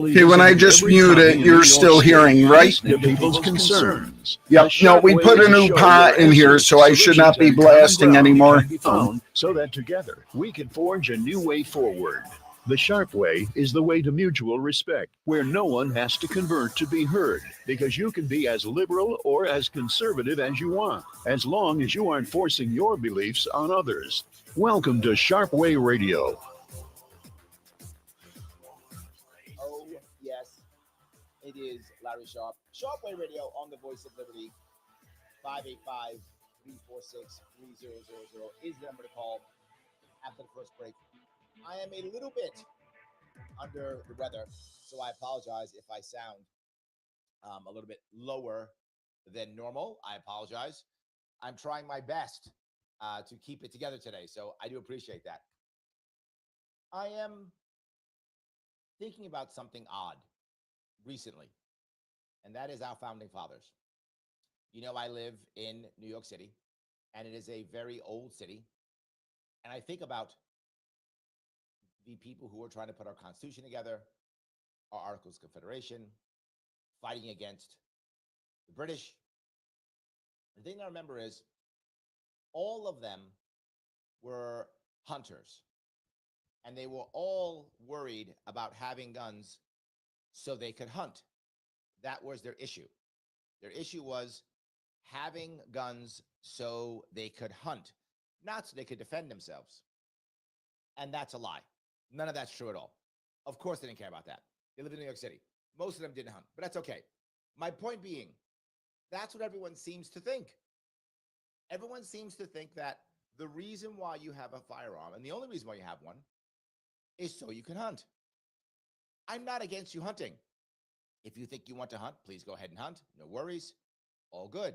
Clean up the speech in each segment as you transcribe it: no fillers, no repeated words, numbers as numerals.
Okay, when I just mute it, you're still hearing, right? The people's concerns. Yep. No, we put a new pot in here, so I should not be blasting anymore. So that together we can forge a new way forward. The Sharpe Way is the way to mutual respect, where no one has to convert to be heard, because you can be as liberal or as conservative as you want, as long as you aren't forcing your beliefs on others. Welcome to Sharpe Way Radio. Oh, yes, it is Larry Sharpe. Sharpe Way Radio on the Voice of Liberty. 585-346-3000 is the number to call after the first break. I am a little bit under the weather, so I apologize if I sound a little bit lower than normal. I apologize. I'm trying my best to keep it together today, so I do appreciate that. I am thinking about something odd recently, and that is our founding fathers. You know, I live in New York City, and it is a very old city, and I think about the people who were trying to put our Constitution together, our Articles of Confederation, fighting against the British. The thing I remember is all of them were hunters, and they were all worried about having guns so they could hunt. That was their issue. Their issue was having guns so they could hunt, not so they could defend themselves. And that's a lie. None of that's true at all. Of course they didn't care about that. They lived in New York City. Most of them didn't hunt, but that's okay. My point being, that's what everyone seems to think. Everyone seems to think that the reason why you have a firearm, and the only reason why you have one, is so you can hunt. I'm not against you hunting. If you think you want to hunt, please go ahead and hunt. No worries. All good.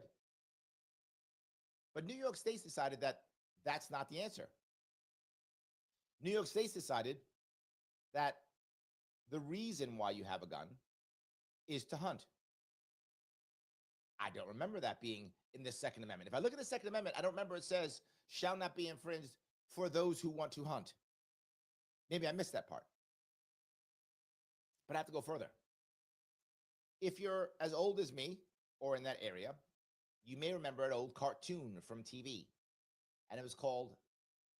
But New York State decided that that's not the answer. New York State decided that the reason why you have a gun is to hunt. I don't remember that being in the Second Amendment. If I look at the Second Amendment, I don't remember it says, shall not be infringed for those who want to hunt. Maybe I missed that part. But I have to go further. If you're as old as me or in that area, you may remember an old cartoon from TV, and it was called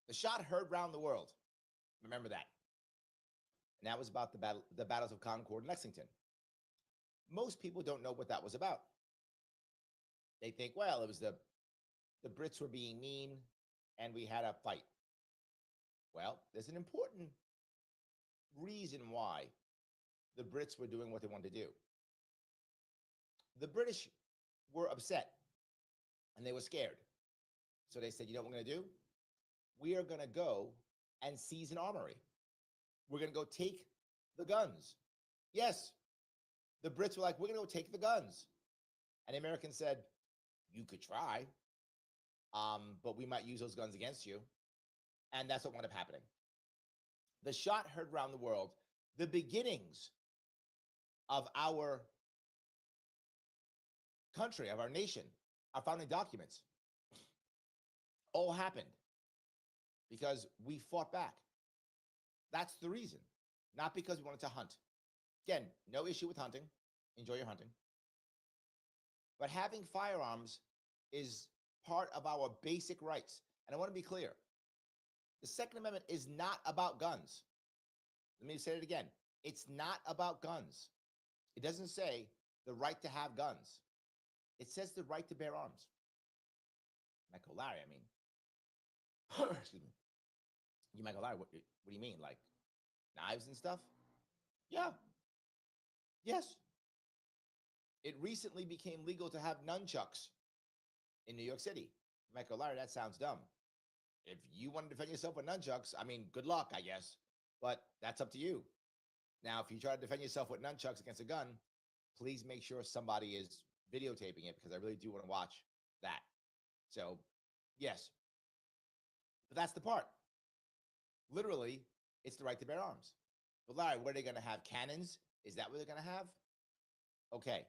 The Shot Heard Round the World. Remember that? And that was about the battles of Concord and Lexington. Most people don't know what that was about. They think, well, it was the Brits were being mean and we had a fight. Well, there's an important reason why the Brits were doing what they wanted to do. The British were upset and they were scared. So they said, you know what we're going to do? We are going to go and seize an armory. We're going to go take the guns. Yes, the Brits were like, we're going to go take the guns. And the Americans said, you could try, but we might use those guns against you. And that's what wound up happening. The shot heard around the world, the beginnings of our country, of our nation, our founding documents, all happened because we fought back. That's the reason, not because we wanted to hunt. Again, no issue with hunting. Enjoy your hunting. But having firearms is part of our basic rights. And I want to be clear. The Second Amendment is not about guns. Let me say it again. It's not about guns. It doesn't say the right to have guns. It says the right to bear arms. Michael Larry, I mean, excuse me. You might go, Larry, what do you mean? Like knives and stuff? Yeah. Yes. It recently became legal to have nunchucks in New York City. Michael Larry, that sounds dumb. If you want to defend yourself with nunchucks, I mean, good luck, I guess. But that's up to you. Now, if you try to defend yourself with nunchucks against a gun, please make sure somebody is videotaping it because I really do want to watch that. So, yes. But that's the part. Literally, it's the right to bear arms. But Larry, what are they going to have? Cannons? Is that what they're going to have? Okay.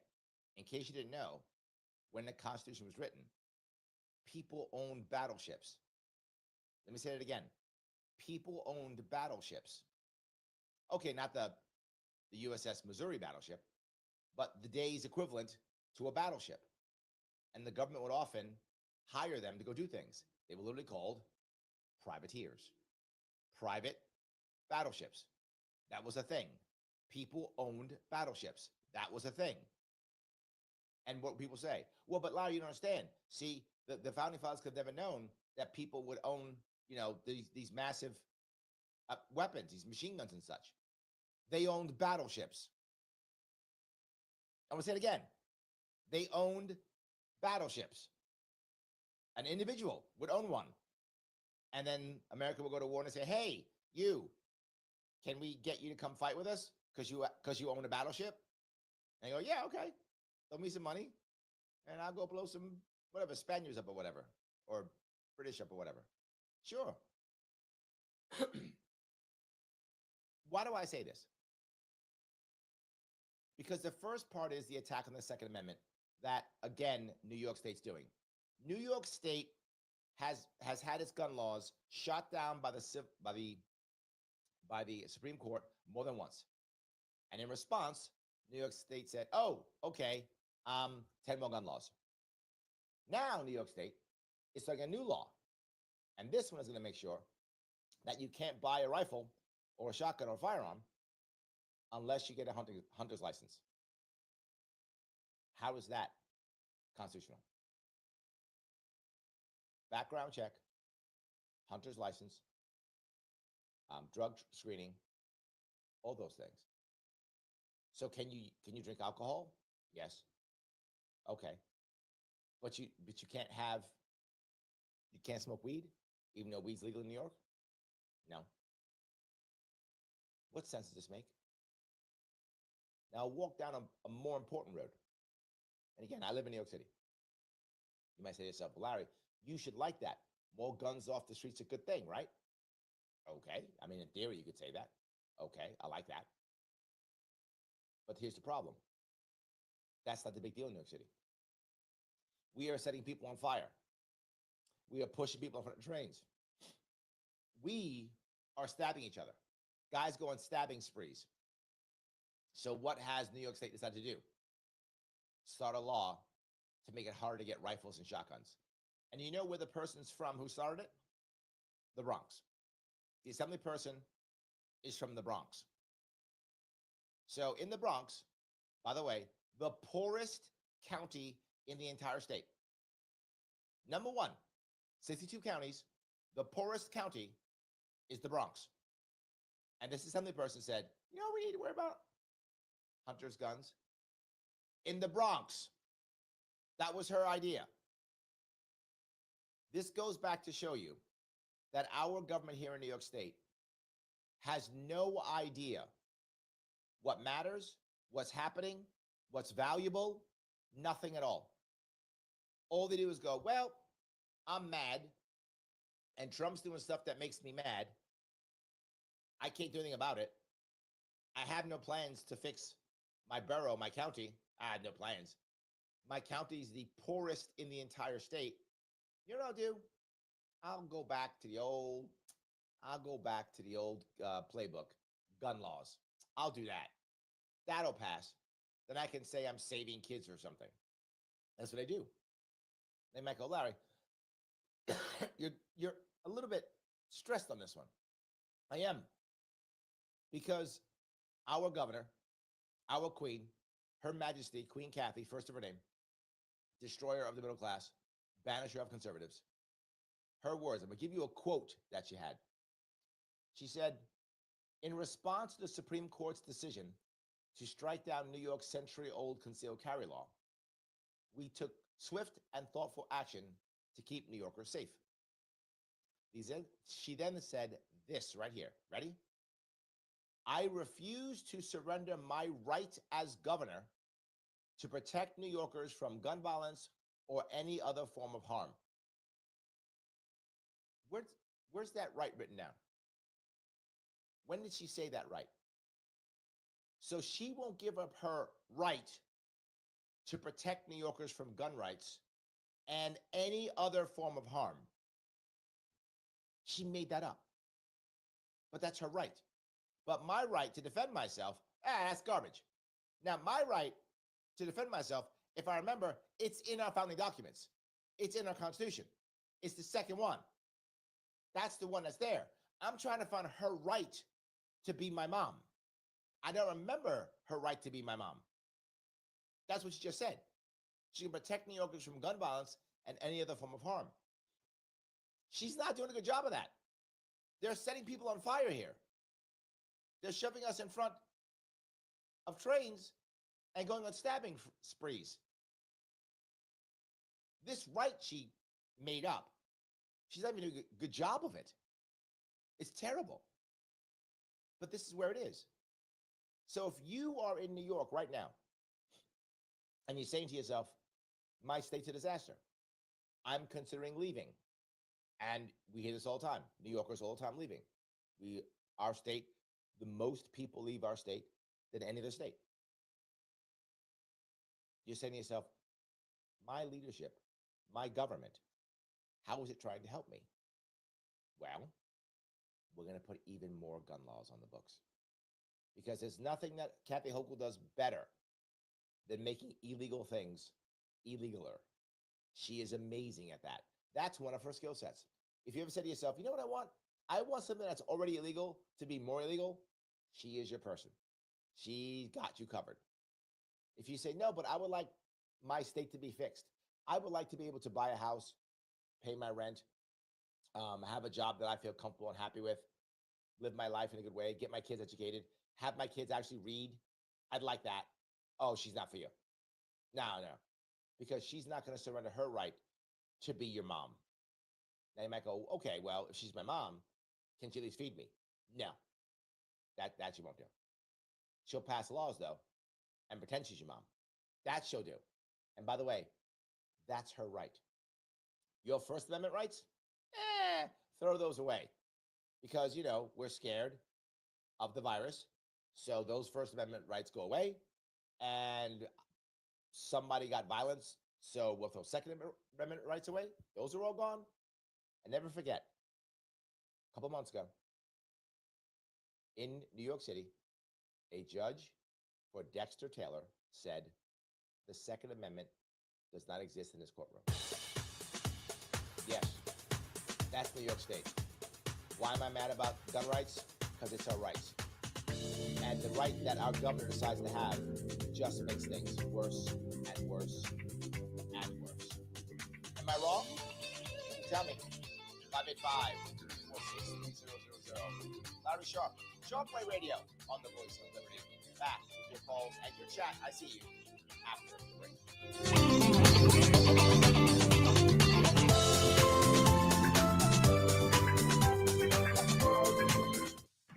In case you didn't know, when the Constitution was written, people owned battleships. Let me say it again. People owned battleships. Okay, not the the USS Missouri battleship, but the day's equivalent to a battleship. And the government would often hire them to go do things. They were literally called privateers, private battleships. That was a thing. People owned battleships. That was a thing. And what people say, well, but Larry, you don't understand. See, the founding fathers could have never known that people would own, these massive weapons, these machine guns and such. They owned battleships. I'm going to say it again. They owned battleships. An individual would own one. And then America will go to war and say, hey, you, can we get you to come fight with us? Because you own a battleship? And you go, yeah, okay. Throw me some money. And I'll go blow some, whatever, Spaniards up or whatever. Or British up or whatever. Sure. Why do I say this? Because the first part is the attack on the Second Amendment that, again, New York State's doing. New York State has had its gun laws shot down by the Supreme Court more than once. And in response, New York State said, oh, okay, 10 more gun laws. Now New York State is starting a new law. And this one is going to make sure that you can't buy a rifle or a shotgun or a firearm unless you get a hunter's license. How is that constitutional? Background check, hunter's license, drug screening, all those things. So can you drink alcohol? Yes. Okay. But you can't smoke weed, even though weed's legal in New York? No. What sense does this make? Now walk down a more important road. And again, I live in New York City. You might say to yourself, well, Larry, you should like that. More guns off the street's a good thing, right? Okay. I mean, in theory, you could say that. Okay, I like that. But here's the problem. That's not the big deal in New York City. We are setting people on fire. We are pushing people in front of trains. We are stabbing each other. Guys go on stabbing sprees. So what has New York State decided to do? Start a law to make it harder to get rifles and shotguns. And you know where the person's from who started it? The Bronx. The assembly person is from the Bronx. So in the Bronx, by the way, the poorest county in the entire state. Number one, 62 counties, the poorest county is the Bronx. And this assembly person said, you know what we need to worry about? Hunters' guns. In the Bronx. That was her idea. This goes back to show you that our government here in New York State has no idea what matters, what's happening, what's valuable, nothing at all. All they do is go, well, I'm mad, and Trump's doing stuff that makes me mad. I can't do anything about it. I have no plans to fix my borough, my county. I have no plans. My county is the poorest in the entire state. You know what I'll do? I'll go back to the old playbook, gun laws. I'll do that. That'll pass. Then I can say I'm saving kids or something. That's what I do. They might go, Larry, you're a little bit stressed on this one. I am. Because our governor, our queen, Her Majesty, Queen Kathy, first of her name, destroyer of the middle class, banisher of conservatives, her words, I'm going to give you a quote that she had. She said, in response to the Supreme Court's decision to strike down New York's century-old concealed carry law, we took swift and thoughtful action to keep New Yorkers safe. She then said this right here. Ready? I refuse to surrender my right as governor to protect New Yorkers from gun violence or any other form of harm. Where's that right written down? When did she say that right? So she won't give up her right to protect New Yorkers from gun rights and any other form of harm. She made that up. But that's her right. But my right to defend myself, That's garbage. Now, my right to defend myself, if I remember, it's in our founding documents. It's in our Constitution. It's the second one. That's the one that's there. I'm trying to find her right to be my mom. I don't remember her right to be my mom. That's what she just said. She can protect New Yorkers from gun violence and any other form of harm. She's not doing a good job of that. They're setting people on fire here. They're shoving us in front of trains and going on stabbing sprees. This right she made up. She's not even doing a good job of it. It's terrible. But this is where it is. So if you are in New York right now and you're saying to yourself, my state's a disaster, I'm considering leaving. And we hear this all the time. New Yorkers all the time leaving. Our state, the most people leave our state than any other state. You're saying to yourself, my leadership, my government, how is it trying to help me? Well, we're going to put even more gun laws on the books. Because there's nothing that Kathy Hochul does better than making illegal things illegaler. She is amazing at that. That's one of her skill sets. If you ever said to yourself, you know what I want? I want something that's already illegal to be more illegal. She is your person. She got you covered. If you say, no, but I would like my state to be fixed. I would like to be able to buy a house, pay my rent, have a job that I feel comfortable and happy with, live my life in a good way, get my kids educated, have my kids actually read. I'd like that. Oh, she's not for you. No. Because she's not going to surrender her right to be your mom. Now you might go, okay, well, if she's my mom, can she at least feed me? No. That she won't do. She'll pass laws, though, and pretend she's your mom. That she'll do. And by the way, that's her right. Your First Amendment rights? Throw those away. Because, we're scared of the virus. So those First Amendment rights go away. And somebody got violence. So we'll throw Second Amendment rights away. Those are all gone. And never forget, a couple months ago, in New York City, a judge for Dexter Taylor said the Second Amendment does not exist in this courtroom. Yes, that's New York State. Why am I mad about gun rights? Because it's our rights. And the right that our governor decides to have just makes things worse and worse and worse. Am I wrong? Tell me. 585-463-0000. Larry Sharpe. Sharpe Way Radio on the WYSL Radio. Back with your calls and your chat. I see you after the break.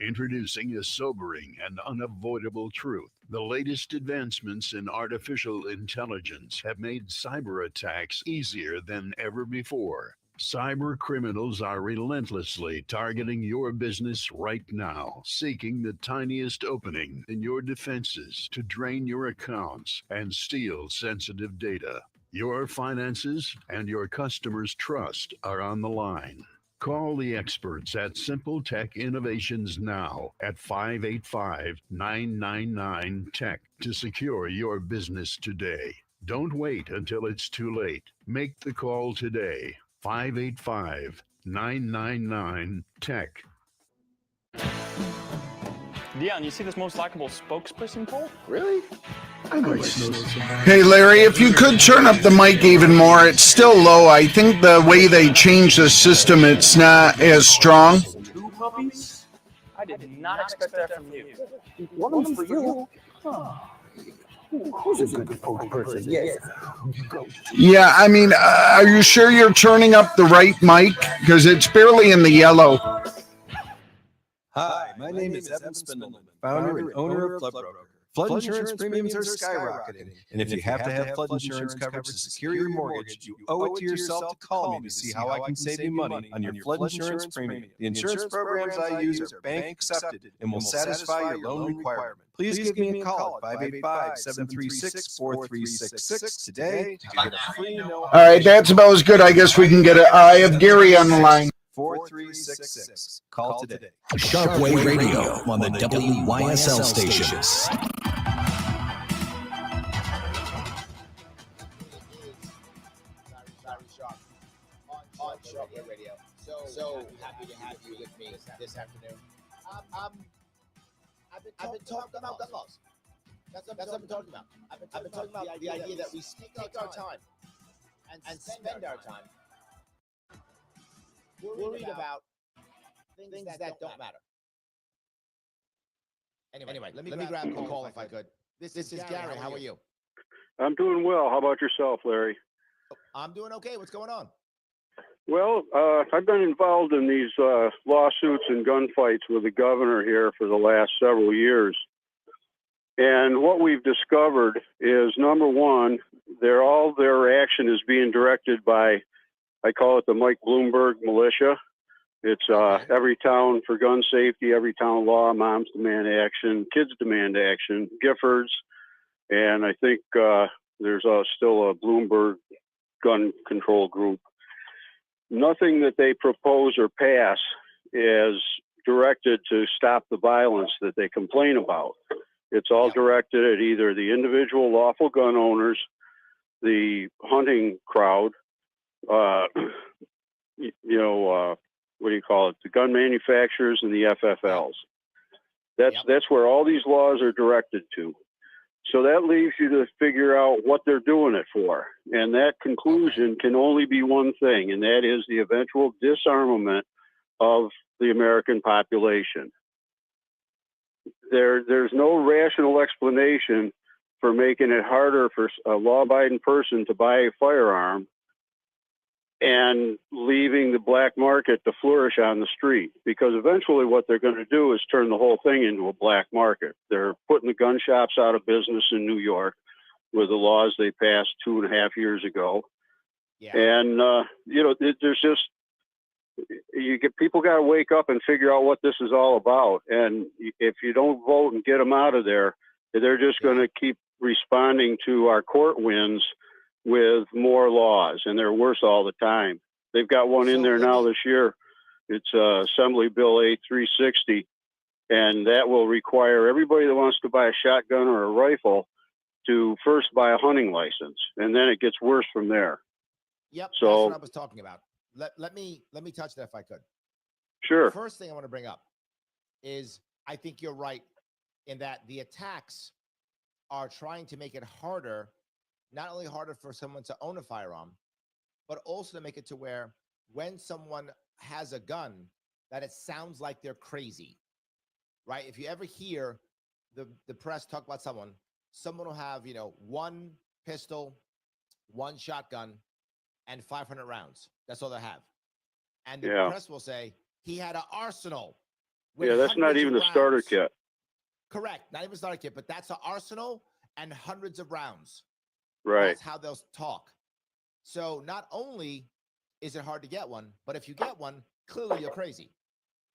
Introducing a sobering and unavoidable truth. The latest advancements in artificial intelligence have made cyber attacks easier than ever before. Cyber criminals are relentlessly targeting your business right now, seeking the tiniest opening in your defenses to drain your accounts and steal sensitive data. Your finances and your customers' trust are on the line. Call the experts at Simple Tech Innovations now at 585-999-TECH to secure your business today. Don't wait until it's too late. Make the call today. 585-999-TECH. Dion, you see this most likable spokesperson poll? Really? Hey, Larry, if you could turn up the mic even more. It's still low. I think the way they changed the system, it's not as strong. 2 puppies? I did not expect that from you. One for you. Who's a good spokesperson? Yes. Yeah, I mean, are you sure you're turning up the right mic? Because it's barely in the yellow. Hi, my name is Evan Spindleman, founder and owner of Flood Broker. Flood insurance premiums are skyrocketing, and if you have to have flood insurance coverage to secure your mortgage, you owe it to yourself to call me to see how I can save you money on your flood insurance premium. The insurance programs I use are bank accepted and will satisfy your loan requirement. Please give me a call at 585-736-4366 today to get a free All right, that's about as good. I guess we can get it. I have Gary on the line. 4366. Call today. Sharpe Way Radio on the WYSL stations. Larry Sharpe on Sharpe Way Radio. So happy to have you with me this afternoon. I've been talking about gun laws. That's what I've been talking about. I've been talking about the idea that we take our time and spend our time worried about things that don't matter. Anyway, let me grab a call if I could. This is Gary. How are you? I'm doing well. How about yourself, Larry? I'm doing okay. What's going on? Well, I've been involved in these lawsuits and gunfights with the governor here for the last several years. And what we've discovered is, number one, all their action is being directed by, I call it the Mike Bloomberg militia. It's every town for gun safety, every town law, moms demand action, kids demand action, Giffords, and I think there's still a Bloomberg gun control group. Nothing that they propose or pass is directed to stop the violence that they complain about. It's all directed at either the individual lawful gun owners, the hunting crowd, what do you call it? The gun manufacturers and the FFLs. That's where all these laws are directed to. So that leaves you to figure out what they're doing it for. And that conclusion can only be one thing, and that is the eventual disarmament of the American population. There's no rational explanation for making it harder for a law-abiding person to buy a firearm and leaving the black market to flourish on the street, because eventually what they're going to do is turn the whole thing into a black market. They're putting the gun shops out of business in New York with the laws they passed 2.5 years ago. Yeah. And, there's just, people got to wake up and figure out what this is all about. And if you don't vote and get them out of there, they're just going to keep responding to our court wins with more laws, and they're worse all the time. They've got one in there now this year. It's Assembly Bill A360, and that will require everybody that wants to buy a shotgun or a rifle to first buy a hunting license, and then it gets worse from there. Yep, so that's what I was talking about. Let me touch that if I could. Sure. The first thing I want to bring up is I think you're right in that the attacks are trying to make it harder, not only harder for someone to own a firearm, but also to make it to where when someone has a gun, that it sounds like they're crazy, right? If you ever hear the press talk about someone will have, one pistol, one shotgun, and 500 rounds. That's all they have. And the press will say, he had an arsenal. That's not even the starter kit. Correct. Not even a starter kit, but that's an arsenal and hundreds of rounds. Right. That's how they'll talk. So not only is it hard to get one, but if you get one, clearly you're crazy.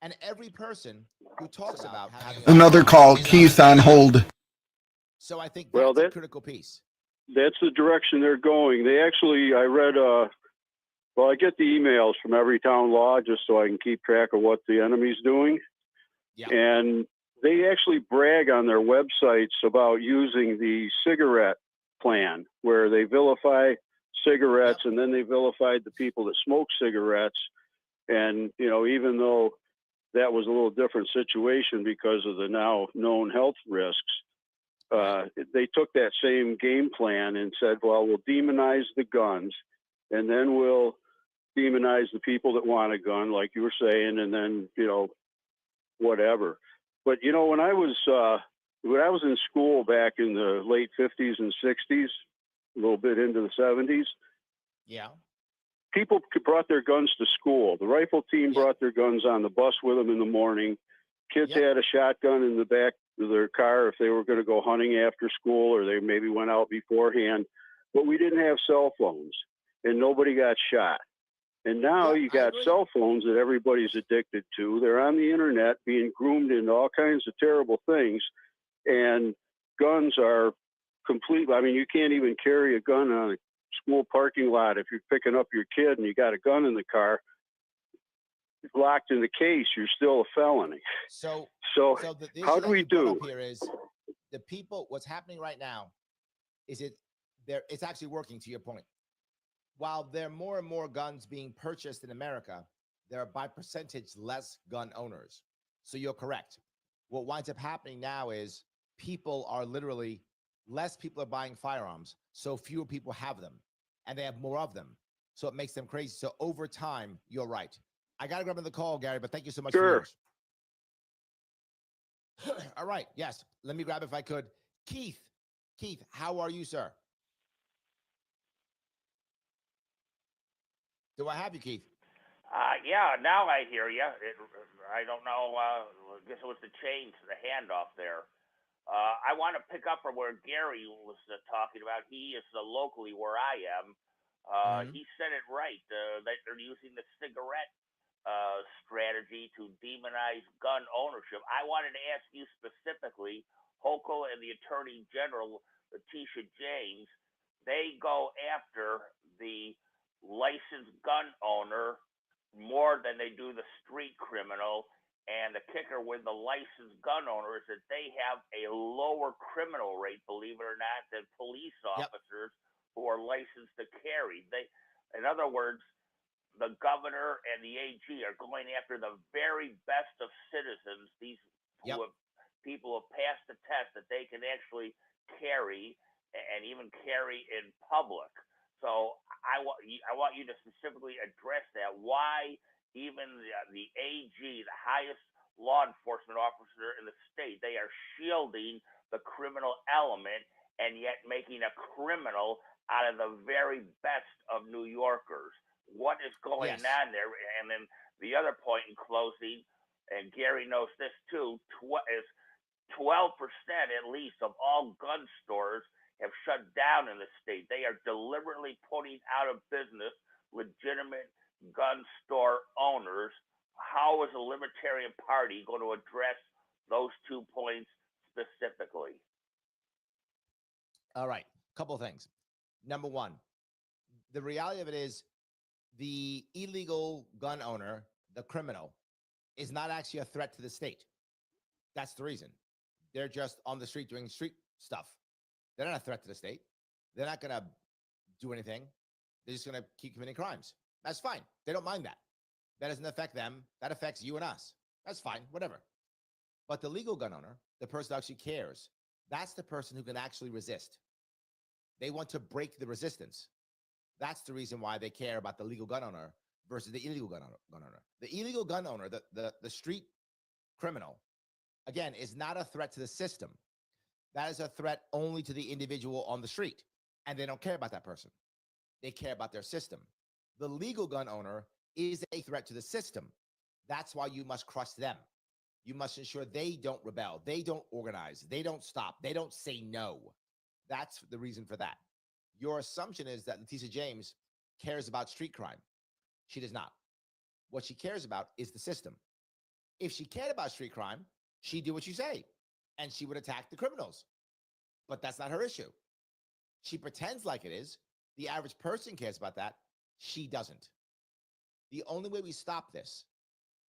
And every person who talks about having another call, Keith on hold. So I think that's a critical piece. That's the direction they're going. They actually, I read, I get the emails from every town law just so I can keep track of what the enemy's doing. Yeah. And they actually brag on their websites about using the cigarette plan, where they vilify cigarettes and then they vilified the people that smoke cigarettes. And, even though that was a little different situation because of the now known health risks, they took that same game plan and said, well, we'll demonize the guns and then we'll demonize the people that want a gun, like you were saying, and then, whatever. But, when I was in school back in the late 50s and 60s, a little bit into the 70s, people brought their guns to school. The rifle team brought their guns on the bus with them in the morning. Kids had a shotgun in the back of their car if they were going to go hunting after school, or they maybe went out beforehand. But we didn't have cell phones, and nobody got shot. And now you got cell phones that everybody's addicted to. They're on the internet being groomed into all kinds of terrible things. And guns are completely, you can't even carry a gun on a school parking lot if you're picking up your kid and you got a gun in the car. locked in the case, you're still a felony. So So the issue how that do we you brought do? up here is the people. What's happening right now is it's actually working, to your point. While there are more and more guns being purchased in America, there are by percentage less gun owners. So you're correct. What winds up happening now is less people are buying firearms, so fewer people have them, and they have more of them. So it makes them crazy. So over time, you're right. I got to grab another call, Gary, but thank you so much for Sure. yours. All right. Yes. Let me grab, if I could, Keith. Keith, how are you, sir? Do I have you, Keith? Yeah, now I hear you. I don't know. I guess it was the change, the handoff there. I want to pick up from where Gary was talking about. He is locally where I am. He said it right. That they're using the cigarette strategy to demonize gun ownership. I wanted to ask you specifically, Hochul and the Attorney General, Letitia James, they go after the licensed gun owner more than they do the street criminal. And the kicker with the licensed gun owner is that they have a lower criminal rate, believe it or not, than police officers who are licensed to carry. In other words, the governor and the AG are going after the very best of citizens. These people who have passed the test that they can actually carry and even carry in public. So I want you to specifically address that. Why even the AG, the highest law enforcement officer in the state, they are shielding the criminal element and yet making a criminal out of the very best of New Yorkers. What is going on there? And then the other point in closing, and Gary knows this too, is 12% at least of all gun stores have shut down in the state. They are deliberately putting out of business legitimate gun store owners. How is the Libertarian Party going to address those 2 points specifically? All right. Couple of things. Number one, the reality of it is the illegal gun owner, the criminal, is not actually a threat to the state. That's the reason. They're just on the street doing street stuff. They're not a threat to the state. They're not going to do anything. They're just going to keep committing crimes. That's fine. They don't mind that. That doesn't affect them. That affects you and us. That's fine. Whatever. But the legal gun owner, the person who actually cares, that's the person who can actually resist. They want to break the resistance. That's the reason why they care about the legal gun owner versus the illegal gun owner. The illegal gun owner, the street criminal, again, is not a threat to the system. That is a threat only to the individual on the street. And they don't care about that person. They care about their system. The legal gun owner is a threat to the system. That's why you must crush them. You must ensure they don't rebel. They don't organize. They don't stop. They don't say no. That's the reason for that. Your assumption is that Letitia James cares about street crime. She does not. What she cares about is the system. If she cared about street crime, she'd do what you say, and she would attack the criminals. But that's not her issue. She pretends like it is. The average person cares about that. She doesn't. The only way we stop this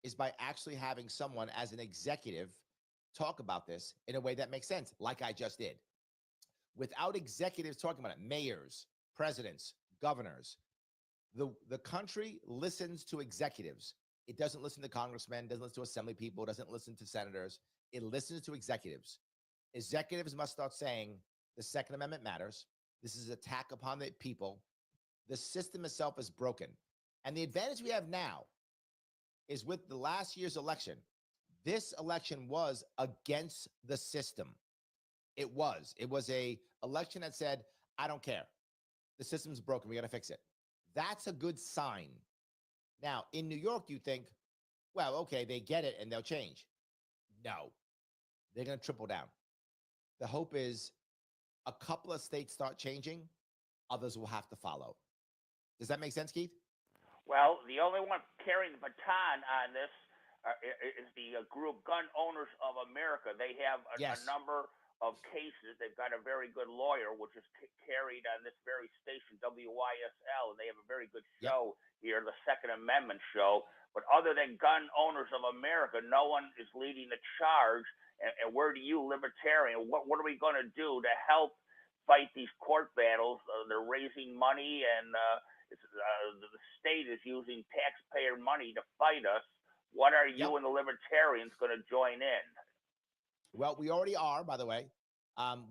is by actually having someone as an executive talk about this in a way that makes sense, like I just did. Without executives talking about it, mayors, presidents, governors, the country listens to executives. It doesn't listen to congressmen, doesn't listen to assembly people, doesn't listen to senators. It listens to executives. Executives must start saying the Second Amendment matters. This is an attack upon the people. The system itself is broken. And the advantage we have now is with the last year's election. This election was against the system. It was a election that said, I don't care. The system's broken. We got to fix it. That's a good sign. Now, in New York, you think, well, okay, they get it and they'll change. No, they're going to triple down. The hope is a couple of states start changing. Others will have to follow. Does that make sense, Keith? Well, the only one carrying the baton on this is the group Gun Owners of America. They have a number of cases. They've got a very good lawyer, which is carried on this very station, WYSL, and they have a very good show here, the Second Amendment show. But other than Gun Owners of America, no one is leading the charge. And where do you, libertarian, what are we going to do to help fight these court battles? They're raising money, and the state is using taxpayer money to fight us. What are you and the libertarians going to join in? Well, we already are, by the way.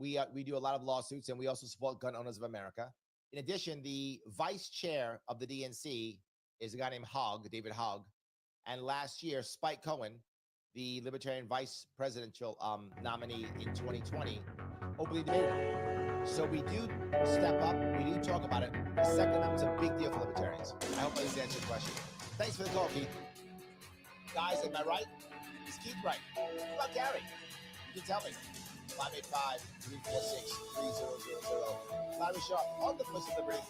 We do a lot of lawsuits, and we also support Gun Owners of America. In addition, the vice chair of the DNC is a guy named David Hogg. And last year, Spike Cohen, the Libertarian vice presidential nominee in 2020, openly debated it. So we do step up. We do talk about it. The Second Amendment's a big deal for libertarians. I hope I answered your question. Thanks for the call, Keith. Guys, am I right? Is Keith right? What about Gary? You can tell me. 585-346-3000. Larry Sharpe on the Voice of Liberty.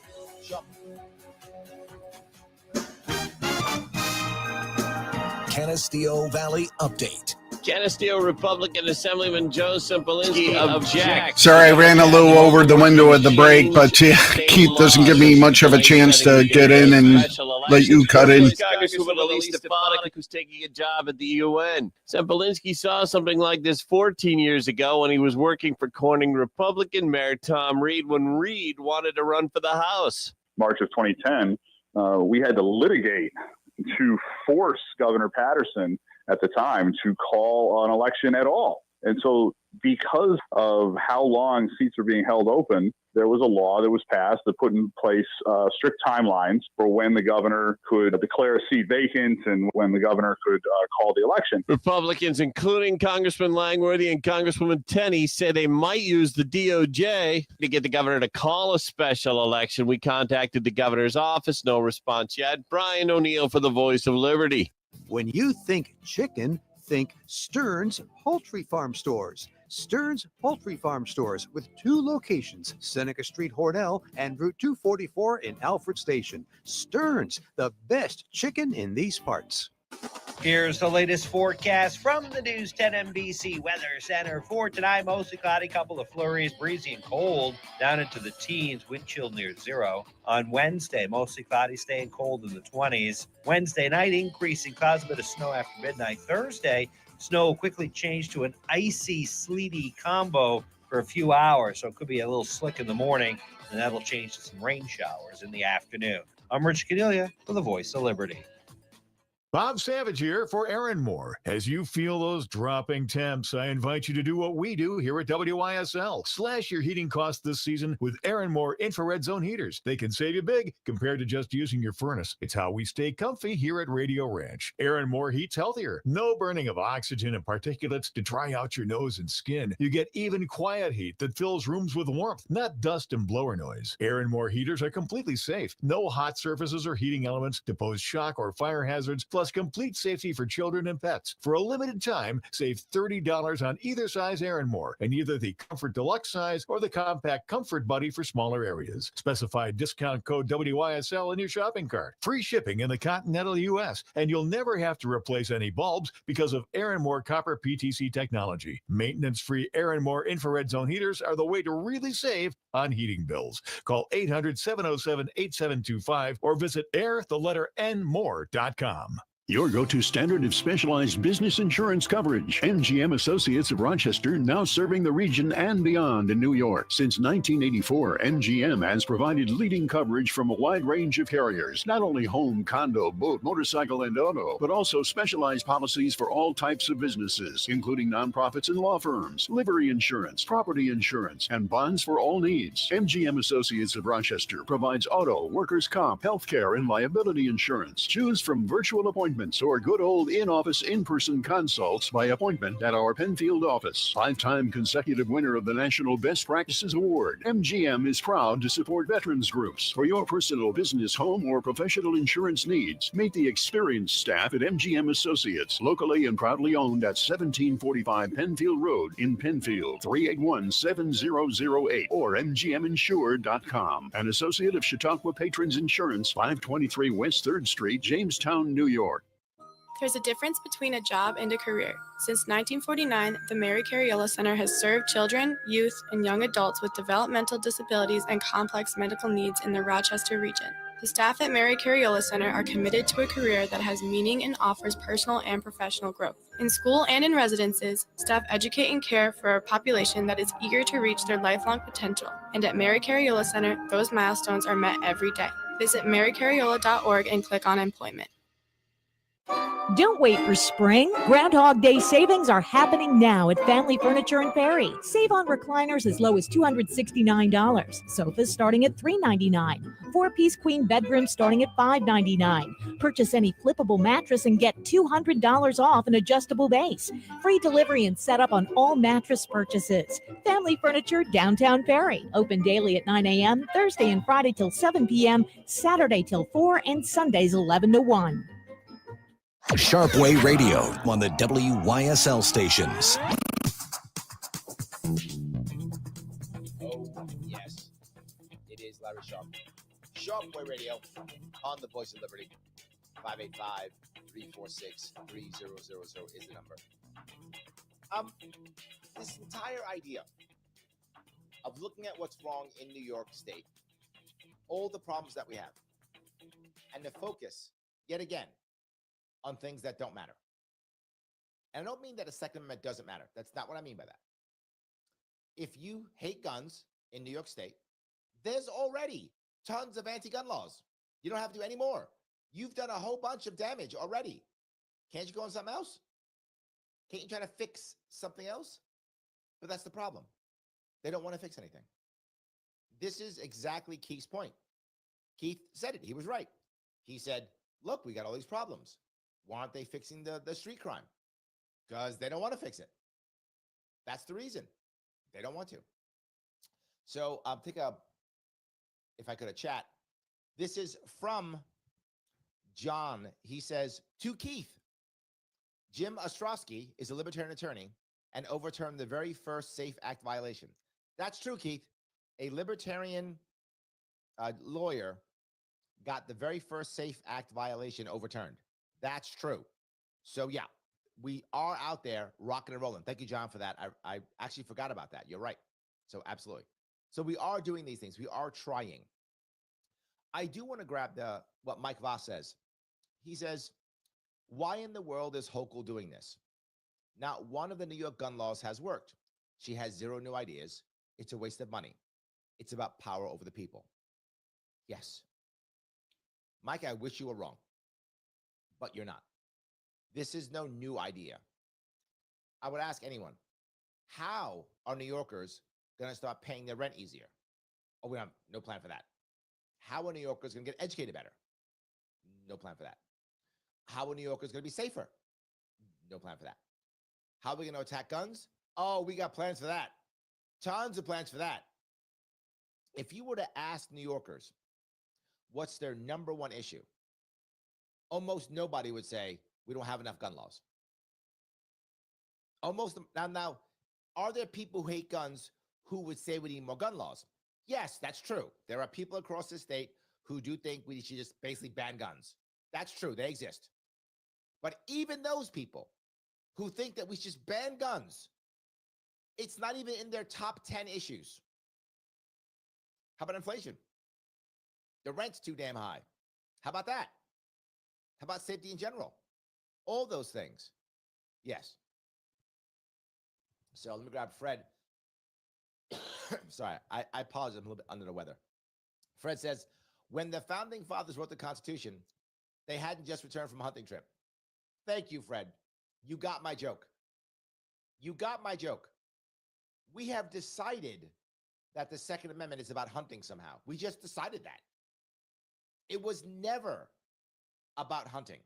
Sharpe. Canisteo Valley Update. Canisteo Republican Assemblyman Joe Sempolinski objects. Sorry, I ran a little over the window at the break, but Keith doesn't give me much of a chance to get in and let you cut in. Congresswoman Elise Stefanik, who's taking a job at the UN. Sempolinski saw something like this 14 years ago when he was working for Corning Republican Mayor Tom Reed when Reed wanted to run for the House. March of 2010, we had to litigate to force Governor Patterson at the time to call an election at all. And so because of how long seats are being held open, there was a law that was passed that put in place strict timelines for when the governor could declare a seat vacant and when the governor could call the election. Republicans, including Congressman Langworthy and Congresswoman Tenney, say they might use the DOJ to get the governor to call a special election. We contacted the governor's office. No response yet. Brian O'Neill for the Voice of Liberty. When you think chicken, think Stearns Poultry Farm Stores. Stearns Poultry Farm Stores with 2 locations, Seneca Street, Hornell, and Route 244 in Alfred Station. Stearns, the best chicken in these parts. Here's the latest forecast from the News 10 NBC Weather Center for tonight. Mostly cloudy, couple of flurries, breezy and cold, down into the teens, wind chill near 0. On Wednesday, mostly cloudy, staying cold in the 20s. Wednesday night, increasing clouds, a bit of snow after midnight. Thursday, snow will quickly change to an icy, sleety combo for a few hours, so it could be a little slick in the morning, and that'll change to some rain showers in the afternoon. I'm Rich Cornelia for the Voice of Liberty. Bob Savage here for Aaron Moore. As you feel those dropping temps, I invite you to do what we do here at WYSL. Slash your heating costs this season with Aaron Moore infrared zone heaters. They can save you big compared to just using your furnace. It's how we stay comfy here at Radio Ranch. Aaron Moore heats healthier. No burning of oxygen and particulates to dry out your nose and skin. You get even quiet heat that fills rooms with warmth, not dust and blower noise. Aaron Moore heaters are completely safe. No hot surfaces or heating elements to pose shock or fire hazards, plus complete safety for children and pets. For a limited time, save $30 on either size Aaron Moore and either the Comfort Deluxe size or the Compact Comfort Buddy for smaller areas. Specify discount code WYSL in your shopping cart. Free shipping in the continental U.S. and you'll never have to replace any bulbs because of Aaron Moore copper PTC technology. Maintenance-free Aaron Moore infrared zone heaters are the way to really save on heating bills. Call 800-707-8725 or visit air.more.com. Your go-to standard of specialized business insurance coverage. MGM Associates of Rochester, now serving the region and beyond in New York. Since 1984, MGM has provided leading coverage from a wide range of carriers. Not only home, condo, boat, motorcycle, and auto, but also specialized policies for all types of businesses, including nonprofits and law firms, livery insurance, property insurance, and bonds for all needs. MGM Associates of Rochester provides auto, workers' comp, healthcare, and liability insurance. Choose from virtual appointments or good old in-office, in-person consults by appointment at our Penfield office. 5-time consecutive winner of the National Best Practices Award, MGM is proud to support veterans groups. For your personal, business, home, or professional insurance needs, meet the experienced staff at MGM Associates, locally and proudly owned at 1745 Penfield Road in Penfield, 381-7008 or mgminsured.com. An associate of Chautauqua Patrons Insurance, 523 West 3rd Street, Jamestown, New York. There's a difference between a job and a career. Since 1949, the Mary Cariola Center has served children, youth, and young adults with developmental disabilities and complex medical needs in the Rochester region. The staff at Mary Cariola Center are committed to a career that has meaning and offers personal and professional growth. In school and in residences, staff educate and care for a population that is eager to reach their lifelong potential. And at Mary Cariola Center, those milestones are met every day. Visit marycariola.org and click on employment. Don't wait for spring. Groundhog Day savings are happening now at Family Furniture in Perry. Save on recliners as low as $269. Sofas starting at $399. 4-piece queen bedrooms starting at $599. Purchase any flippable mattress and get $200 off an adjustable base. Free delivery and setup on all mattress purchases. Family Furniture, downtown Perry. Open daily at 9 a.m., Thursday and Friday till 7 p.m., Saturday till 4, and Sundays 11 to 1. Sharpe Way Radio on the WYSL stations. Oh, yes. It is Larry Sharpe. Sharpe Way Radio on the Voice of Liberty. 585-346-3000 is the number. This entire idea of looking at what's wrong in New York State, all the problems that we have, and the focus, yet again, on things that don't matter. And I don't mean that a Second Amendment doesn't matter. That's not what I mean by that. If you hate guns in New York State, there's already tons of anti-gun laws. You don't have to do any more. You've done a whole bunch of damage already. Can't you go on something else? Can't you try to fix something else? But that's the problem. They don't want to fix anything. This is exactly Keith's point. Keith said it. He was right. He said, look, we got all these problems. Why aren't they fixing the street crime? Because they don't want to fix it. That's the reason. They don't want to. So if I could, a chat. This is from John. He says, to Keith, Jim Ostrowski is a libertarian attorney and overturned the very first SAFE Act violation. That's true, Keith. A libertarian lawyer got the very first SAFE Act violation overturned. That's true. So, yeah, we are out there rocking and rolling. Thank you, John, for that. I actually forgot about that. You're right. So, absolutely. So, we are doing these things. We are trying. I do want to grab what Mike Voss says. He says, why in the world is Hochul doing this? Not one of the New York gun laws has worked. She has zero new ideas. It's a waste of money. It's about power over the people. Yes. Mike, I wish you were wrong. But you're not. This is no new idea. I would ask anyone, how are New Yorkers going to start paying their rent easier? Oh, we have no plan for that. How are New Yorkers going to get educated better? No plan for that. How are New Yorkers going to be safer? No plan for that. How are we going to attack guns? Oh, we got plans for that. Tons of plans for that. If you were to ask New Yorkers, what's their number one issue? Almost nobody would say, we don't have enough gun laws. Now, are there people who hate guns who would say we need more gun laws? Yes, that's true. There are people across the state who do think we should just basically ban guns. That's true. They exist. But even those people who think that we should just ban guns, it's not even in their top 10 issues. How about inflation? The rent's too damn high. How about that? How about safety in general? All those things. Yes. So let me grab Fred. Sorry, I apologize. I'm a little bit under the weather. Fred says, when the founding fathers wrote the Constitution, they hadn't just returned from a hunting trip. Thank you, Fred. You got my joke. You got my joke. We have decided that the Second Amendment is about hunting somehow. We just decided that. It was never about hunting.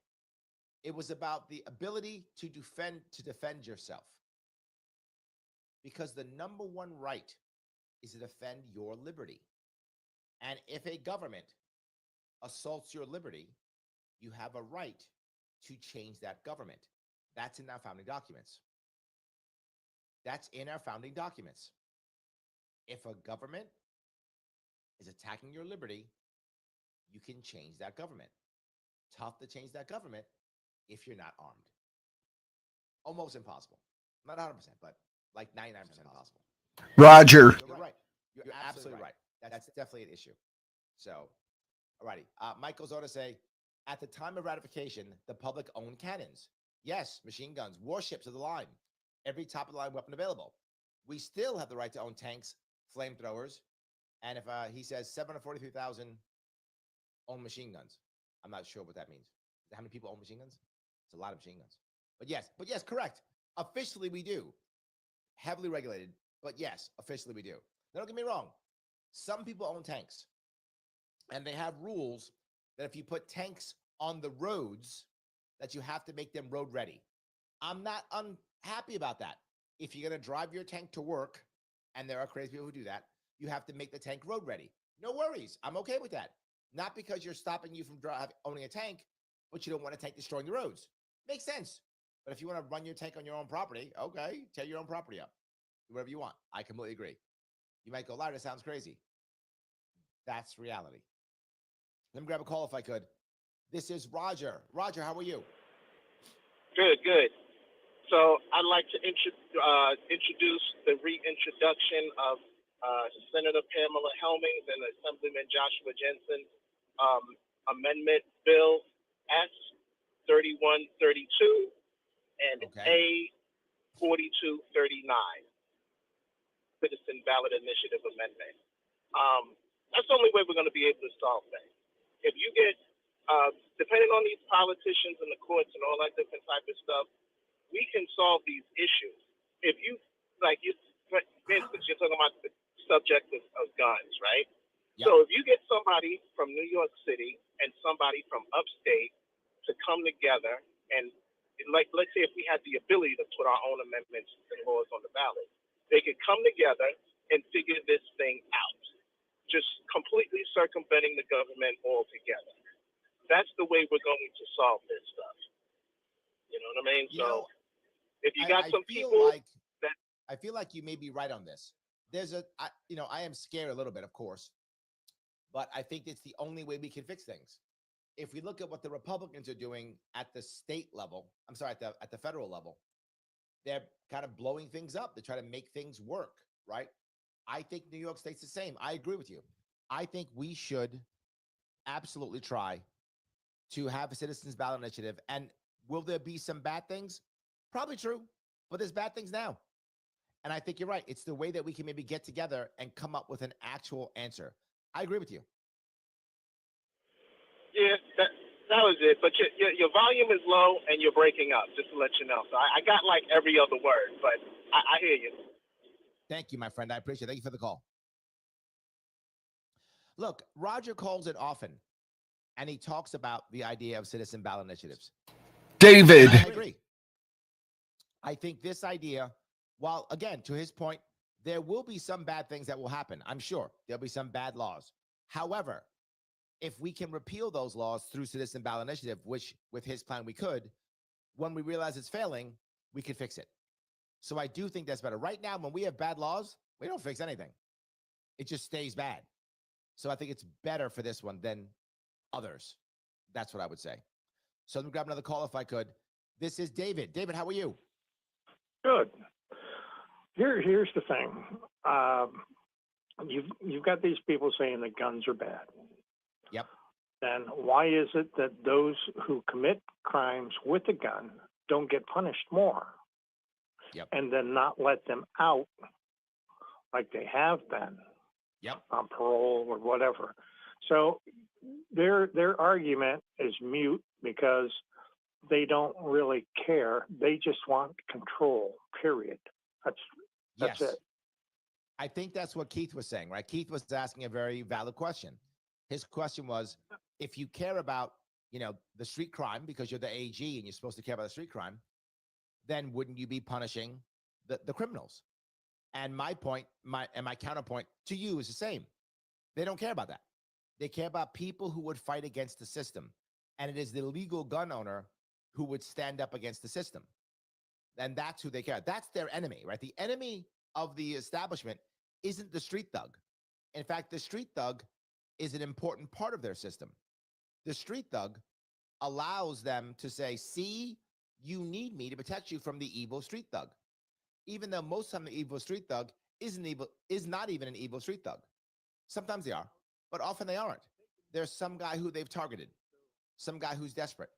It was about the ability to defend yourself. Because the number one right is to defend your liberty. And if a government assaults your liberty, you have a right to change that government. That's in our founding documents. That's in our founding documents. If a government is attacking your liberty, you can change that government. Tough to change that government, if you're not armed. Almost impossible. Not 100%, but like 99% impossible. Roger. You're right. You're absolutely right. That's definitely an issue. So, alrighty. Mike goes on to say, at the time of ratification, the public owned cannons. Yes, machine guns, warships of the line, every top of the line weapon available. We still have the right to own tanks, flamethrowers, and if he says 743,000 own machine guns, I'm not sure what that means. How many people own machine guns? It's a lot of machine guns. But yes, correct. Officially, we do. Heavily regulated, but yes, officially we do. Now, don't get me wrong. Some people own tanks, and they have rules that if you put tanks on the roads, that you have to make them road ready. I'm not unhappy about that. If you're going to drive your tank to work, and there are crazy people who do that, you have to make the tank road ready. No worries. I'm okay with that. Not because you're stopping you from owning a tank, but you don't want a tank destroying the roads. Makes sense. But if you want to run your tank on your own property, okay, tear your own property up. Do whatever you want. I completely agree. You might go, Larry, that sounds crazy. That's reality. Let me grab a call if I could. This is Roger. Roger, how are you? Good. So I'd like to introduce the reintroduction of Senator Pamela Helmings and Assemblyman Joshua Jensen Amendment Bill S 3132 and A 4239, Citizen Ballot Initiative Amendment. That's the only way we're going to be able to solve things. If you get, depending on these politicians and the courts and all that different type of stuff, we can solve these issues. If you, for instance, you're talking about the subject of guns, right? Yep. So if you get somebody from New York City and somebody from upstate to come together and, let's say if we had the ability to put our own amendments and laws on the ballot, they could come together and figure this thing out, just completely circumventing the government altogether. That's the way we're going to solve this stuff. You know what I mean? If you got some people I feel like you may be right on this. I am scared a little bit, of course, but I think it's the only way we can fix things. If we look at what the Republicans are doing at the state level, at the federal level, they're kind of blowing things up. They try to make things work, right? I think New York State's the same. I agree with you. I think we should absolutely try to have a citizens ballot initiative. And will there be some bad things? Probably true, but there's bad things now. And I think you're right. It's the way that we can maybe get together and come up with an actual answer. I agree with you. Yeah, that was it. But your volume is low and you're breaking up, just to let you know. So I got like every other word, but I hear you. Thank you, my friend. I appreciate it. Thank you for the call. Look, Roger calls it often, and he talks about the idea of citizen ballot initiatives. David. I agree. I think this idea, while, again, to his point, there will be some bad things that will happen. I'm sure there'll be some bad laws. However, if we can repeal those laws through citizen ballot initiative, which with his plan we could, when we realize it's failing, we can fix it. So I do think that's better. Right now, when we have bad laws, we don't fix anything. It just stays bad. So I think it's better for this one than others. That's what I would say. So let me grab another call if I could. This is David. David, how are you? Good. Here's the thing. You've got these people saying that guns are bad. Yep. Then why is it that those who commit crimes with a gun don't get punished more? Yep. And then not let them out like they have been. Yep. On parole or whatever. So their argument is mute because they don't really care. They just want control, period. That's it. I think that's what Keith was saying, right? Keith was asking a very valid question. His question was, if you care about, the street crime because you're the AG and you're supposed to care about the street crime, then wouldn't you be punishing the criminals? And my point, my counterpoint to you is the same. They don't care about that. They care about people who would fight against the system. And it is the legal gun owner who would stand up against the system. And that's who they care. That's their enemy, right? The enemy of the establishment isn't the street thug. In fact, the street thug is an important part of their system. The street thug allows them to say, see, you need me to protect you from the evil street thug. Even though most of the evil street thug is not even an evil street thug. Sometimes they are, but often they aren't. There's some guy who they've targeted, some guy who's desperate.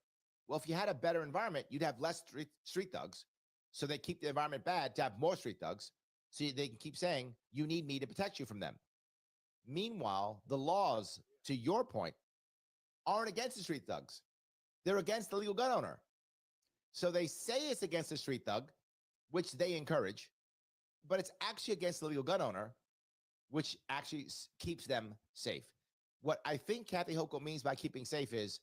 Well, if you had a better environment, you'd have less street thugs. So they keep the environment bad to have more street thugs. So they can keep saying, you need me to protect you from them. Meanwhile, the laws, to your point, aren't against the street thugs. They're against the legal gun owner. So they say it's against the street thug, which they encourage, but it's actually against the legal gun owner, which actually keeps them safe. What I think Kathy Hochul means by keeping safe is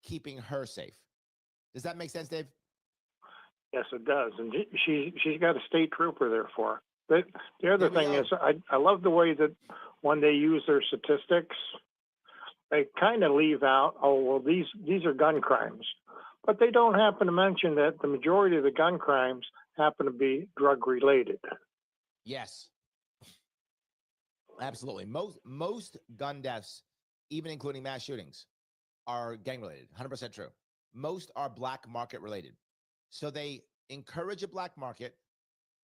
keeping her safe. Does that make sense, Dave? Yes, it does. And she's got a state trooper there for her. But the other thing is, I love the way that when they use their statistics, they kind of leave out, oh, well, these are gun crimes. But they don't happen to mention that the majority of the gun crimes happen to be drug-related. Yes. Absolutely. Most gun deaths, even including mass shootings, are gang-related. 100% true. Most are black market-related. So they encourage a black market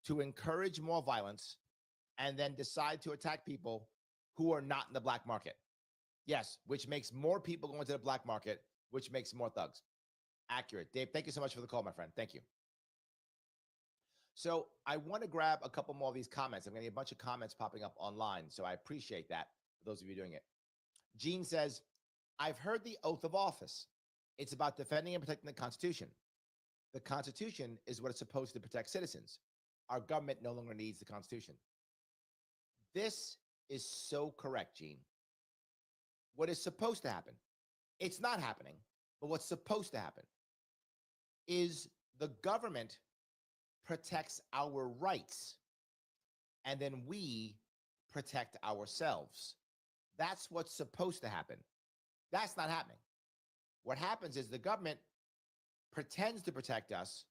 to encourage more violence and then decide to attack people who are not in the black market. Yes, which makes more people go into the black market, which makes more thugs. Accurate. Dave, thank you so much for the call, my friend. Thank you. So I want to grab a couple more of these comments. I'm getting a bunch of comments popping up online, so I appreciate that for those of you doing it. Gene says, I've heard the oath of office. It's about defending and protecting the Constitution. The Constitution is what it's supposed to protect citizens. Our government no longer needs the Constitution. This is so correct, Gene. What is supposed to happen, it's not happening, but what's supposed to happen is the government protects our rights, and then we protect ourselves. That's what's supposed to happen. That's not happening. What happens is the government pretends to protect us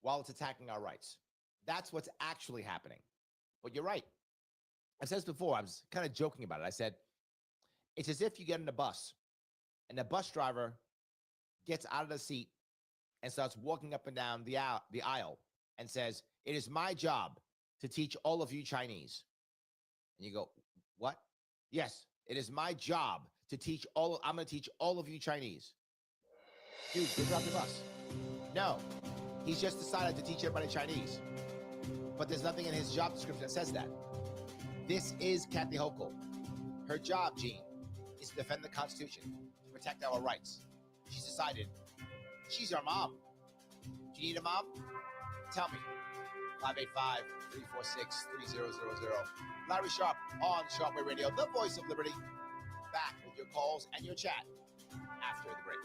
while it's attacking our rights. That's what's actually happening. But you're right. I've said this before. I was kind of joking about it. I said, it's as if you get in a bus and the bus driver gets out of the seat and starts walking up and down the aisle and says, it is my job to teach all of you Chinese. And you go, what? Yes, it is my job to teach I'm going to teach all of you Chinese. Dude, get off the bus. No, he's just decided to teach everybody Chinese. But there's nothing in his job description that says that. This is Kathy Hochul. Her job, Gene, is to defend the Constitution, to protect our rights. She's decided she's our mom. Do you need a mom? Tell me. 585-346-3000. Larry Sharpe on Sharpe Way Radio, the voice of liberty. Back with your calls and your chat after the break.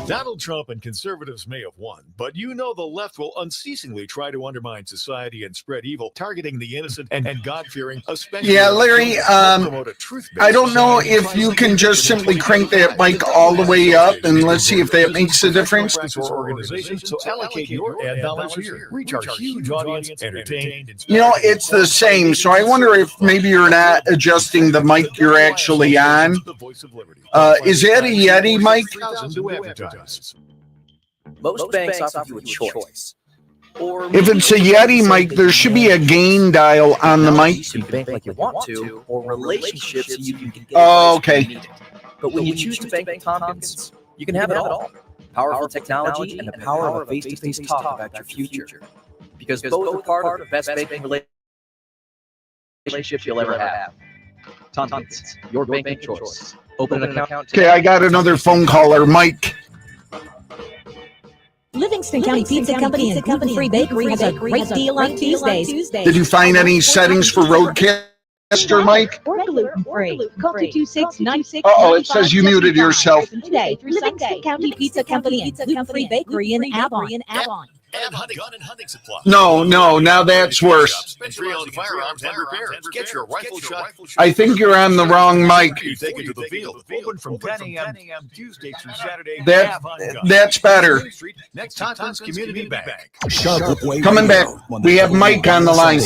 Donald Trump and conservatives may have won, but you know the left will unceasingly try to undermine society and spread evil, targeting the innocent and God-fearing, especially. Yeah, Larry, I don't know if you can just simply crank that mic all the way up and let's see if that makes a difference. For organizations, so allocate your ad dollars here. Reach our huge audience, entertain. You know, it's the same, so I wonder if maybe you're not adjusting the mic you're actually on. Is that a Yeti mic? Most banks offer you a choice. Or if it's a Yeti mic, there should be a gain dial on the mic. You can bank like you want to, or relationships so you can get okay. But when you choose to bank with Tompkins, you can have it all. Powerful technology and the power of a face-to-face talk about your future. Because both are part of the best banking relationship you'll ever have. Tompkins, your banking choice. Open an account today. Okay, I got another phone caller, Mike. Livingston County Pizza Company and Gluten-Free Bakery has a great deal on Tuesdays. Did you find any settings for Roadcaster, Mike? Or gluten-free. Call 226-9695. Uh-oh, it says you muted yourself. Today, Livingston County Pizza Company and Gluten-Free Bakery in Avon. And gun and hunting supplies. No, now that's worse. Pre-owned firearms and repairs. Get your rifle shot. I think you're on the wrong mic. You take it to the field. Open from 10 a.m. Tuesday through Saturday. That's better. Next Tompkins Community Bank. Coming back. We have Mike on the line.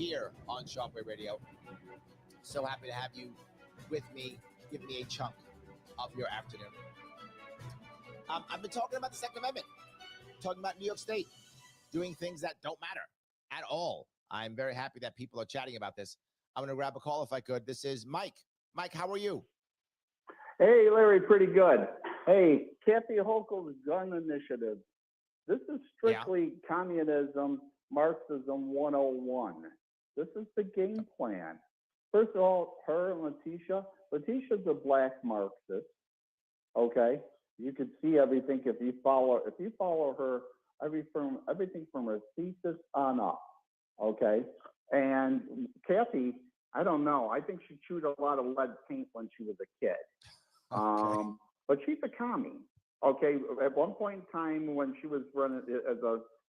here on Sharpe Way Radio. So happy to have you with me. Give me a chunk of your afternoon. I've been talking about the Second Amendment, talking about New York State doing things that don't matter at all. I'm very happy that people are chatting about this. I'm going to grab a call if I could. This is Mike. Mike, how are you? Hey, Larry, pretty good. Hey, Kathy Hochul's gun initiative. This is strictly communism, Marxism 101. This is the game plan. First of all, her and Letitia's a black Marxist. Okay, you can see everything if you follow her, everything from her thesis on up. Okay, and Kathy, I don't know. I think she chewed a lot of lead paint when she was a kid. Okay. But she's a commie. Okay, at one point in time when she was running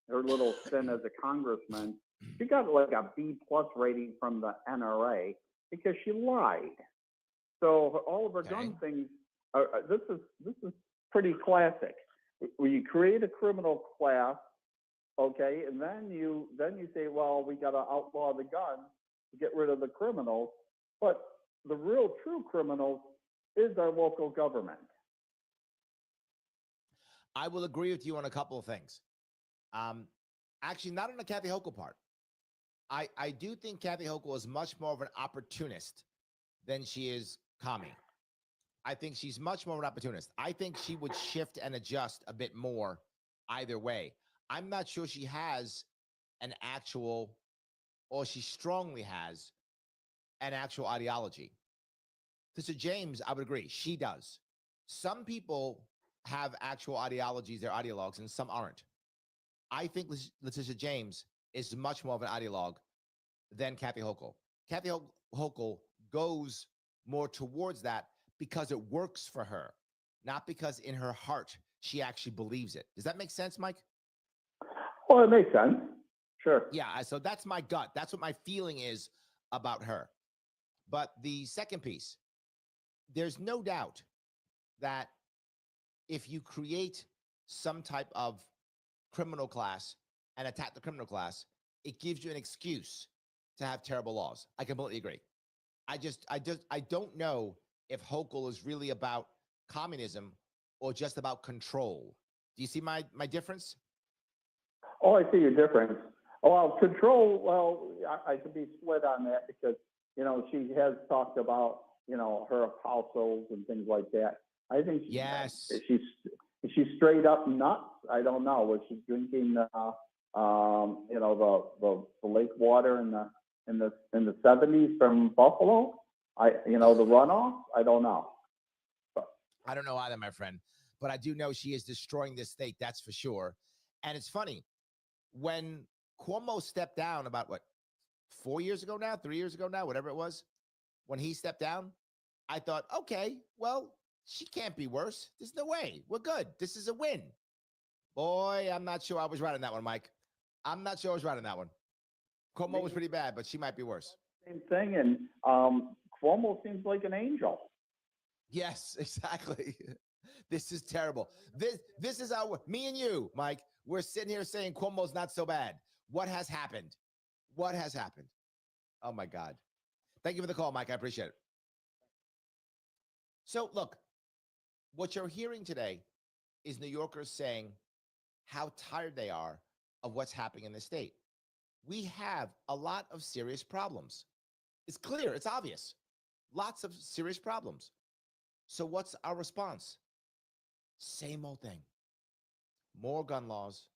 her little stint as a congressman, she got like a B+ rating from the NRA because she lied. So all of her gun things, this is pretty classic. When you create a criminal class, okay, and then you say, well, we got to outlaw the guns to get rid of the criminals, but the real true criminals is our local government. I will agree with you on a couple of things. Actually, not on the Kathy Hochul part. I do think Kathy Hochul is much more of an opportunist than she is commie. I think she's much more of an opportunist. I think she would shift and adjust a bit more either way. I'm not sure she has an actual, or she strongly has an actual ideology. Mr. James, I would agree, she does. Some people have actual ideologies, they're ideologues, and some aren't. I think Letitia James is much more of an ideologue than Kathy Hochul. Kathy Hochul goes more towards that because it works for her, not because in her heart she actually believes it. Does that make sense, Mike? Well, it makes sense. Sure. Yeah, so that's my gut. That's what my feeling is about her. But the second piece, there's no doubt that if you create some type of criminal class and attack the criminal class, it gives you an excuse to have terrible laws. I completely agree. I don't know if Hochul is really about communism or just about control. Do you see my difference? Oh, I see your difference. Well, control, I could be split on that because, she has talked about, her apostles and things like that. I think she's straight up nuts. I don't know. Was she drinking, the lake water in the 70s from Buffalo? The runoff? I don't know. I don't know either, my friend, but I do know she is destroying this state. That's for sure. And it's funny when Cuomo stepped down about 3 years ago now, whatever it was, when he stepped down, I thought, okay, well, she can't be worse. There's no way. We're good. This is a win. Boy, I'm not sure I was right on that one, Mike. I'm not sure I was right on that one. Cuomo was pretty bad, but she might be worse. Same thing. And Cuomo seems like an angel. Yes, exactly. This is terrible. This is me and you, Mike, we're sitting here saying Cuomo's not so bad. What has happened? What has happened? Oh, my God. Thank you for the call, Mike. I appreciate it. So, look, what you're hearing today is New Yorkers saying how tired they are of what's happening in the state. We have a lot of serious problems. It's clear. It's obvious. Lots of serious problems. So what's our response? Same old thing. More gun laws,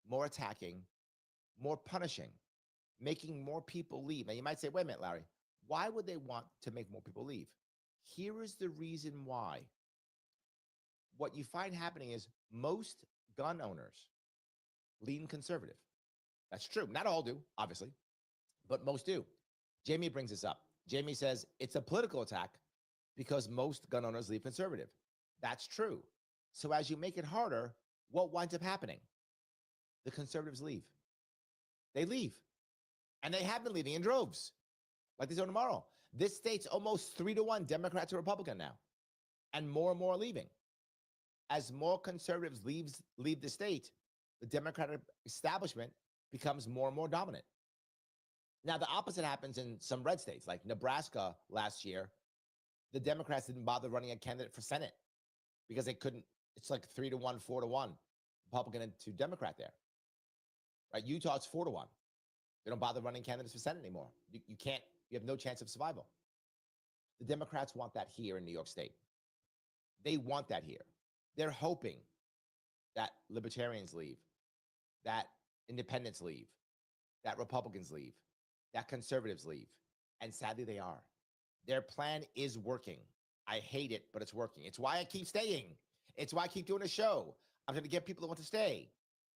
more attacking, more punishing, making more people leave. Now, you might say, wait a minute, Larry, why would they want to make more people leave? Here is the reason why. What you find happening is most gun owners lean conservative. That's true. Not all do, obviously, but most do. Jamie brings this up. Jamie says it's a political attack because most gun owners lean conservative. That's true. So as you make it harder, what winds up happening? The conservatives leave. They leave. And they have been leaving in droves, like they do tomorrow. This state's almost 3-1 Democrat to Republican now, and more are leaving. As more conservatives leave the state, the Democratic establishment becomes more and more dominant. Now, the opposite happens in some red states, like Nebraska last year. The Democrats didn't bother running a candidate for Senate because they couldn't. It's like 3-1, 4-1, Republican to Democrat there. Right? Utah, it's 4-1. They don't bother running candidates for Senate anymore. You can't. You have no chance of survival. The Democrats want that here in New York State. They want that here. They're hoping that libertarians leave, that independents leave, that Republicans leave, that conservatives leave. And sadly, they are. Their plan is working. I hate it, but it's working. It's why I keep staying. It's why I keep doing a show. I'm going to get people to want to stay.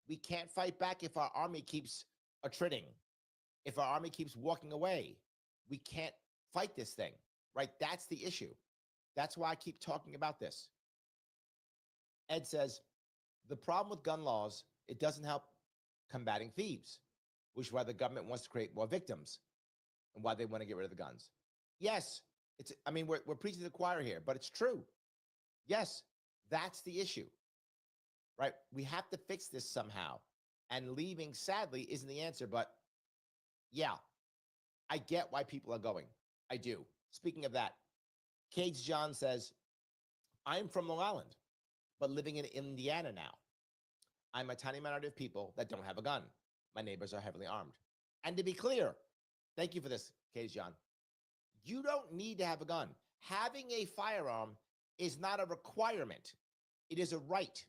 We can't fight back if our army keeps attriting, if our army keeps walking away. We can't fight this thing, right? That's the issue. That's why I keep talking about this. Ed says, the problem with gun laws, it doesn't help combating thieves, which is why the government wants to create more victims and why they want to get rid of the guns. Yes, we're preaching to the choir here, but it's true. Yes, that's the issue, right? We have to fix this somehow. And leaving, sadly, isn't the answer. But yeah, I get why people are going. I do. Speaking of that, Cage John says, I'm from Long Island, but living in Indiana now. I'm a tiny minority of people that don't have a gun. My neighbors are heavily armed. And to be clear, thank you for this, Cage John. You don't need to have a gun. Having a firearm is not a requirement. It is a right.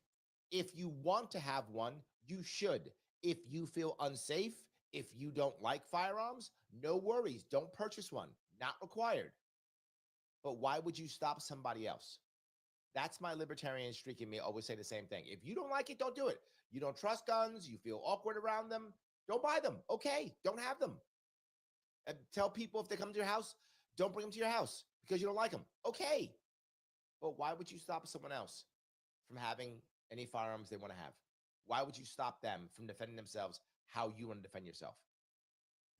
If you want to have one, you should. If you feel unsafe, if you don't like firearms, no worries. Don't purchase one. Not required. But why would you stop somebody else? That's my libertarian streak in me. I always say the same thing. If you don't like it, don't do it. You don't trust guns. You feel awkward around them. Don't buy them. Okay, don't have them. And tell people if they come to your house, don't bring them to your house because you don't like them. Okay. But why would you stop someone else from having any firearms they want to have? Why would you stop them from defending themselves how you want to defend yourself?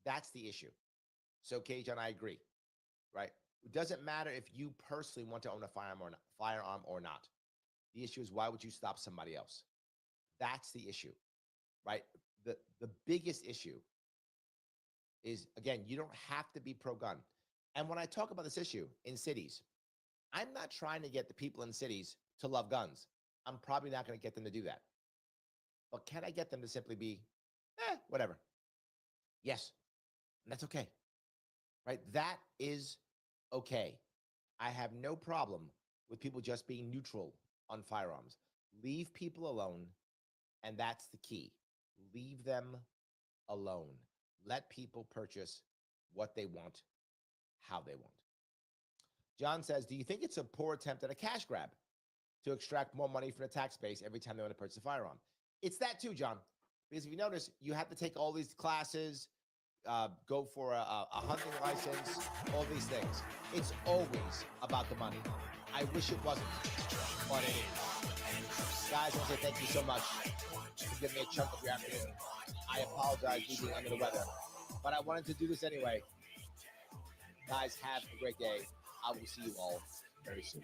That's the issue. So, Cage, and I agree, right? It doesn't matter if you personally want to own a firearm or not. The issue is, why would you stop somebody else? That's the issue, right? The biggest issue is, again, you don't have to be pro-gun. And when I talk about this issue in cities, I'm not trying to get the people in cities to love guns. I'm probably not going to get them to do that. But can I get them to simply be, whatever? Yes. And that's okay, right? That is okay. I have no problem with people just being neutral on firearms. Leave people alone, and that's the key. Leave them alone. Let people purchase what they want, how they want. John says, do you think it's a poor attempt at a cash grab to extract more money from the tax base every time they want to purchase a firearm? It's that too, John. Because if you notice, you have to take all these classes, go for a hunting license, all these things. It's always about the money. I wish it wasn't, but it is. Guys, I want to say thank you so much for giving me a chunk of your afternoon. I apologize for being under the weather, but I wanted to do this anyway. Guys, have a great day. I will see you all very soon.